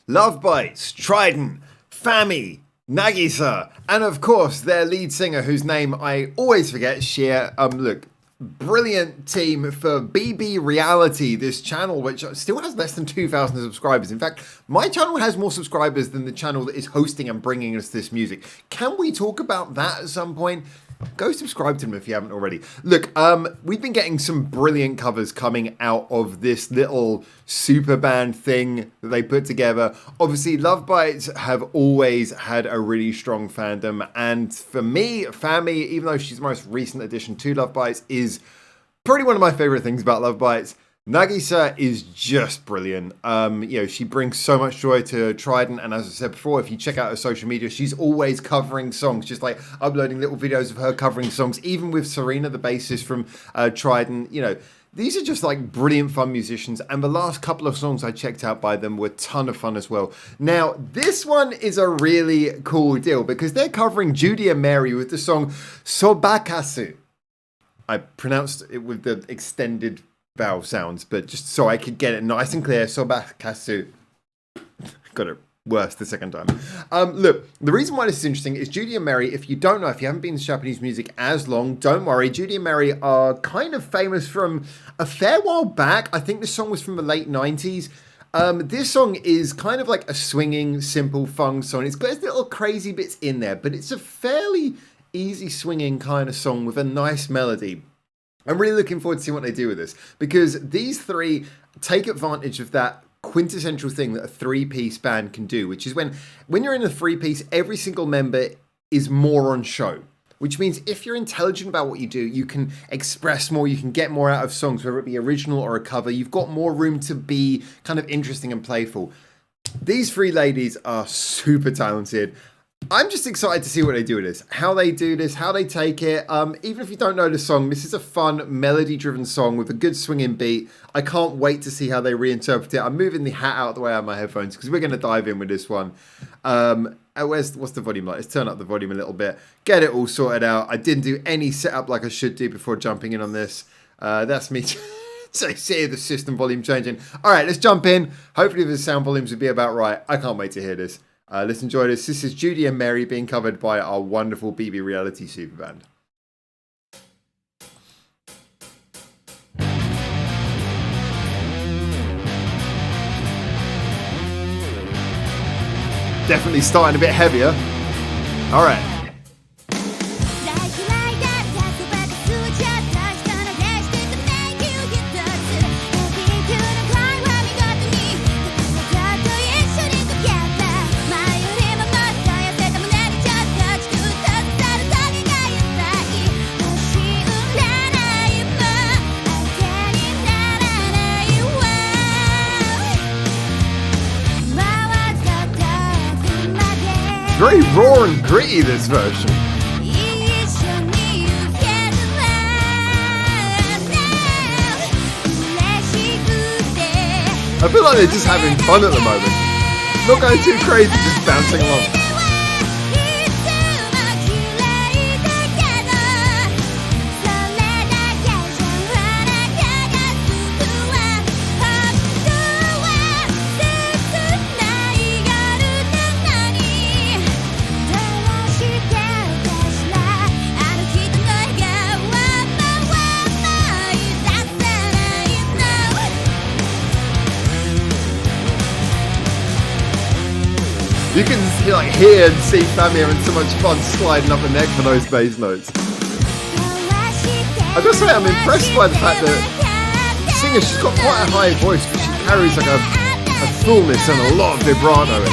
LOVEBITES, TRiDENT, Fami, Nagisa, and of course their lead singer, whose name I always forget, Shiena. Look, brilliant team for B.B.Reality, Reality, this channel which still has less than 2,000 subscribers. In fact, my channel has more subscribers than the channel that is hosting and bringing us this music. Can we talk about that at some point? Go subscribe to them if you haven't already. Look, we've been getting some brilliant covers coming out of this little super band thing that they put together. Obviously, LOVEBITES have always had a really strong fandom. And for me, Fami, even though she's the most recent addition to LOVEBITES, is probably one of my favorite things about LOVEBITES. Nagisa is just brilliant. She brings so much joy to TRiDENT, and as I said before, if you check out her social media, she's always covering songs, just like uploading little videos of her covering songs, even with Shiena, the bassist from TRiDENT. These are just like brilliant fun musicians, and the last couple of songs I checked out by them were a ton of fun as well. Now, this one is a really cool deal because they're covering JUDY and MARY with the song "So.ba Kasu." I pronounced it with the extended vowel sounds, but just so I could get it nice and clear. "So.ba Kasu." Got it worse the second time. Look, the reason why this is interesting is JUDY and MARY. If you don't know, if you haven't been to Japanese music as long, don't worry. JUDY and MARY are kind of famous from a fair while back. I think this song was from the late 90s. This song is kind of like a swinging, simple, fun song. It's got little crazy bits in there, but it's a fairly easy swinging kind of song with a nice melody. I'm really looking forward to seeing what they do with this, because these three take advantage of that quintessential thing that a three-piece band can do, which is when you're in a three-piece, every single member is more on show, which means if you're intelligent about what you do, you can express more, you can get more out of songs, whether it be original or a cover. You've got more room to be kind of interesting and playful. These three ladies are super talented. I'm just excited to see what they do with this, how they do this, how they take it. Even if you don't know the song, this is a fun, melody-driven song with a good swinging beat. I can't wait to see how they reinterpret it. I'm moving the hat out of the way out of my headphones because we're going to dive in with this one. What's the volume like? Let's turn up the volume a little bit. Get it all sorted out. I didn't do any setup like I should do before jumping in on this. That's me. So see the system volume changing. All right, let's jump in. Hopefully the sound volumes will be about right. I can't wait to hear this. Let's enjoy this. This is JUDY and MARY being covered by our wonderful B.B.Reality superband. Definitely starting a bit heavier. All right. Very raw and gritty, this version. I feel like they're just having fun at the moment. Not going too crazy, just bouncing along. You can hear and see Fami having so much fun sliding up the neck for those bass notes. I gotta say, I'm impressed by the fact that the singer, she's got quite a high voice, but she carries like a fullness and a lot of vibrato in it.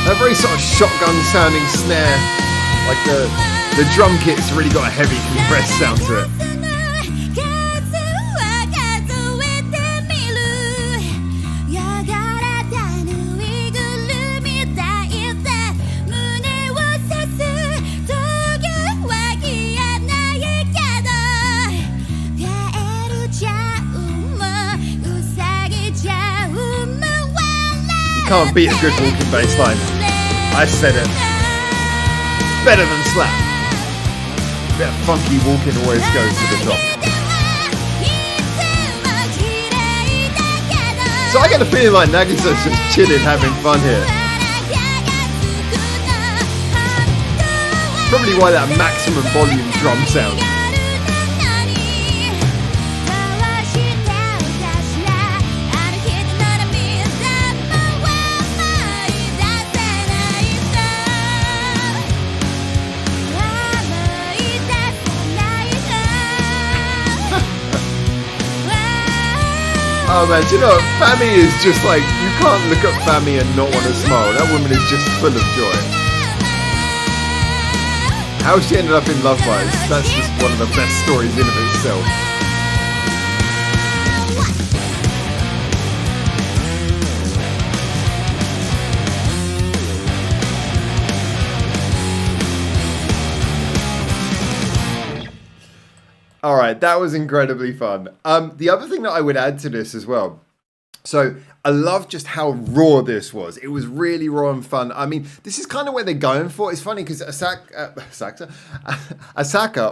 A very sort of shotgun sounding snare, like the drum kit's really got a heavy compressed sound to it. can't beat a good walking bass line. I said it. Better than slap. That funky walking always goes to the top. So I get a feeling like Nagisa's just chilling, having fun here. Probably why that maximum volume drum sound. Oh man, do you know what? Fami is just like, you can't look at Fami and not want to smile. That woman is just full of joy. How she ended up in LOVEBITES, that's just one of the best stories in of itself. All right, that was incredibly fun. The other thing that I would add to this as well. So I love just how raw this was. It was really raw and fun. I mean, this is kind of what they're going for. It's funny because Asaka,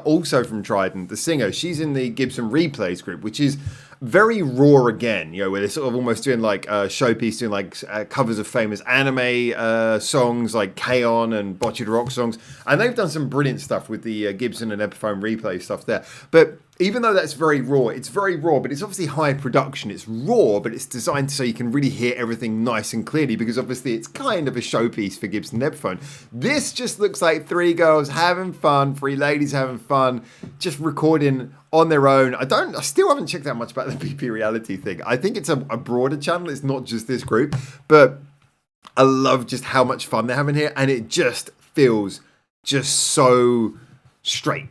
also from TRiDENT, the singer, she's in the Gibson Replays group, which is very raw again, you know, where they're sort of almost doing like a showpiece, doing like covers of famous anime songs like K-On! And Botched Rock songs. And they've done some brilliant stuff with the Gibson and Epiphone Replay stuff there. But even though that's very raw, it's very raw, but it's obviously high production. It's raw, but it's designed so you can really hear everything nice and clearly, because obviously it's kind of a showpiece for Gibson and Epiphone. This just looks like three girls having fun, three ladies having fun, just recording on their own. I still haven't checked out much about the B.B. Reality thing. I think it's a broader channel. It's not just this group, but I love just how much fun they're having here, and it just feels just so straight.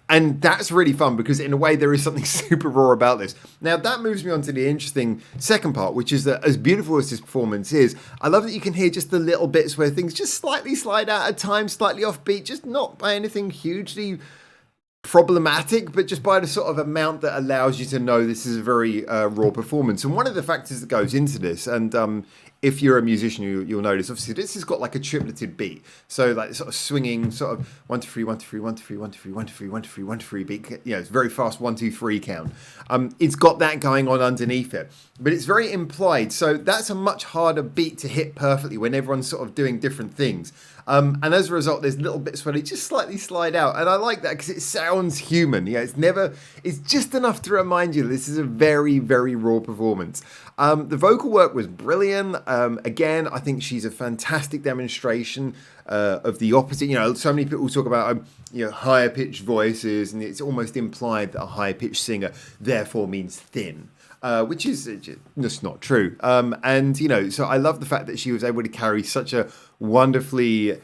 And that's really fun because in a way there is something super raw about this. Now that moves me on to the interesting second part, which is that as beautiful as this performance is, I love that you can hear just the little bits where things just slightly slide out at times, slightly offbeat, just not by anything hugely problematic, but just by the sort of amount that allows you to know this is a very raw performance. And one of the factors that goes into this, and if you're a musician, you'll notice, obviously, this has got like a tripleted beat. So like sort of swinging sort of 1, 2, 3, 1, 2, 3, 1, 2, 3, 1, 2, 3, 1, 2, 3, 1, 2, 3, 1, 2, 3 beat. You know, it's very fast 1, 2, 3 count. It's got that going on underneath it, but it's very implied. So that's a much harder beat to hit perfectly when everyone's sort of doing different things. And as a result, there's little bits where they just slightly slide out. And I like that because it sounds human. Yeah, it's just enough to remind you this is a very, very raw performance. The vocal work was brilliant. Again, I think she's a fantastic demonstration of the opposite. You know, so many people talk about, higher pitched voices, and it's almost implied that a high pitched singer therefore means thin. Which is just not true. So I love the fact that she was able to carry such a wonderfully,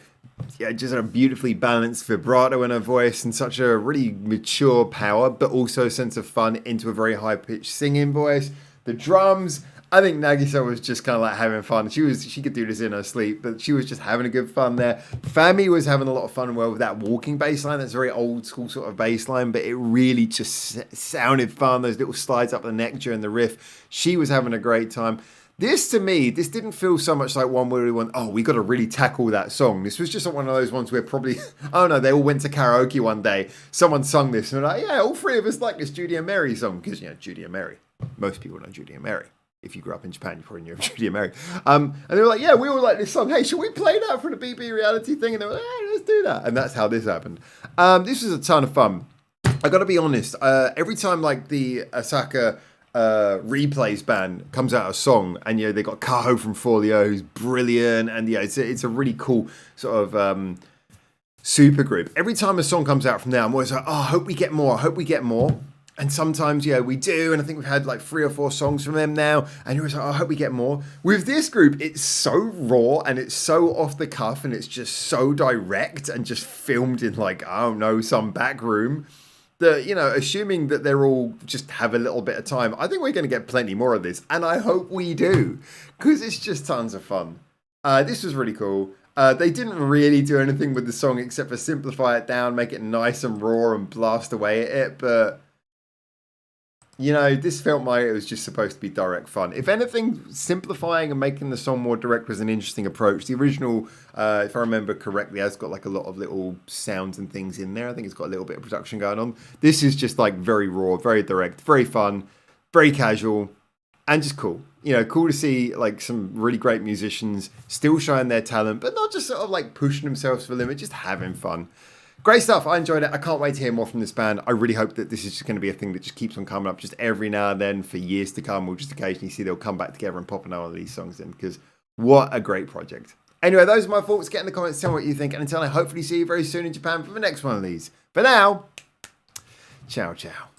just a beautifully balanced vibrato in her voice and such a really mature power, but also a sense of fun into a very high-pitched singing voice. The drums, I think Nagisa was just kind of like having fun. She could do this in her sleep, but she was just having a good fun there. Fami was having a lot of fun with that walking bass line. That's a very old school sort of bass line, but it really just sounded fun. Those little slides up the neck during the riff. She was having a great time. This, to me, this didn't feel so much like one where we went, we got to really tackle that song. This was just one of those ones where probably, they all went to karaoke one day. Someone sung this, and we're like, yeah, all three of us like this Judy and Mary song, because, Judy and Mary. Most people know Judy and Mary. If you grew up in Japan, you probably knew of Judy and Mary. And they were like, yeah, we all like this song. Hey, should we play that for the B.B. Reality thing? And they were like, hey, let's do that. And that's how this happened. This was a ton of fun. I got to be honest. Every time like the Asaka Replays band comes out a song, and they got Kaho from Folio, who's brilliant, and it's a really cool sort of super group. Every time a song comes out from there, I'm always like, I hope we get more. I hope we get more. And sometimes, we do, and I think we've had like 3 or 4 songs from them now, and you're always like, I hope we get more. With this group, it's so raw, and it's so off the cuff, and it's just so direct, and just filmed in like, some back room, that, assuming that they're all just have a little bit of time, I think we're going to get plenty more of this, and I hope we do, because it's just tons of fun. This was really cool. They didn't really do anything with the song except for simplify it down, make it nice and raw, and blast away at it, but You know, this felt like it was just supposed to be direct fun. If anything, simplifying and making the song more direct was an interesting approach. The original, if I remember correctly, has got like a lot of little sounds and things in there. I think it's got a little bit of production going on. This is just like very raw, very direct, very fun, very casual, and just cool. You know, cool to see like some really great musicians still showing their talent, but not just sort of like pushing themselves to the limit, just having fun. Great stuff. I enjoyed it. I can't wait to hear more from this band. I really hope that this is just going to be a thing that just keeps on coming up just every now and then for years to come. We'll just occasionally see they'll come back together and pop another one of these songs in, because what a great project. Anyway, those are my thoughts. Get in the comments, tell me what you think. And until I hopefully see you very soon in Japan for the next one of these. For now, ciao, ciao.